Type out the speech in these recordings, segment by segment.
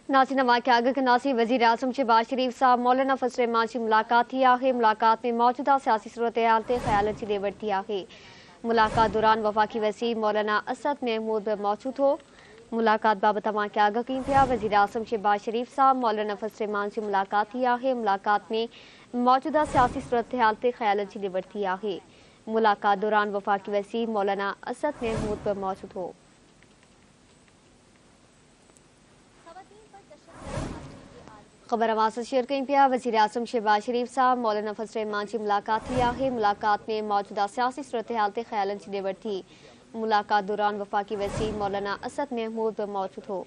नासिन वाक़िया अॻकनासी वज़ीर आज़म शहबाज शरीफ साहब मौलाना फज़ल रहमान जी मुलाक़ात थी आहे। मुलाक़ात में मौजूदा सियासी सूरत हाल ते ख़यालनि जी ॾे वठि आहे। मुलाक़ात दौरान वफ़ाक़ी वज़ीर मौलाना असद महमूद बि मौजूद हो। मुलाक़ात बाबति वाक़िया आगाह कयूं पिया। वज़ीर आज़म शहबाज शरीफ साहब मौलाना फज़ल रहमान जी मुलाक़ात थी आहे। मुलाक़ात में मौजूदा सियासी सूरत हाल ते ख़यालनि जी ॾे वठि आहे। मुलाक़ात दौरान वफ़ाक़ी वज़ीर मौलाना असद महमूद बि मौजूद हो। ख़बर अवां शेयर कयूं पिया। वज़ीर आज़म शहबाज शरीफ साहब मौलाना फज़ल रहमान जी मुलाक़ात थी आहे। मुलाक़ात में मौजूदा सियासी सूरत हाल ते ख़यालनि जी ॾे वठि थी। मुलाक़ात दौरान वफ़ाक़ी वज़ीर मौलाना असद महमूद बि मौजूद हो।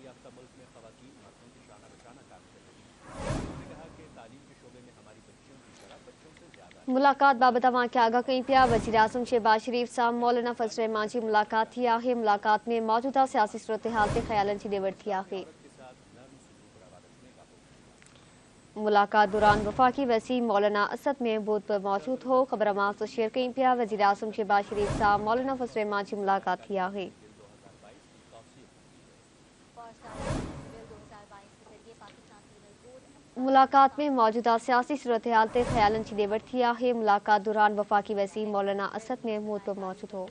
मुलाक़ात बाबति वाक़िया आगाह कयूं पिया। वज़ीर आज़म शहबाज शरीफ साहब मौलाना फज़ल रहमान जी मुलाक़ात थी आहे। मुलाक़ात में मौजूदा सियासी सूरत हाल ते ख़यालनि जी ॾे वठि आहे। मुलाक़ात दौरान वफ़ाक़ी वज़ीर मौलाना असद महमूद बि मौजूद हो। ख़बर अवां शेयर कयूं पिया। वज़ीर आज़म शहबाज शरीफ साहब मौलाना फज़ल रहमान जी मुलाक़ात थी आहे। मुलाक़ात में मौजूदा सियासी सूरत हाल ते ख़यालनि जी ॾे वठि थी आहे। मुलाक़ात दौरान वफ़ाक़ी वज़ीर मौलाना असद महमूद बि मौजूद हो।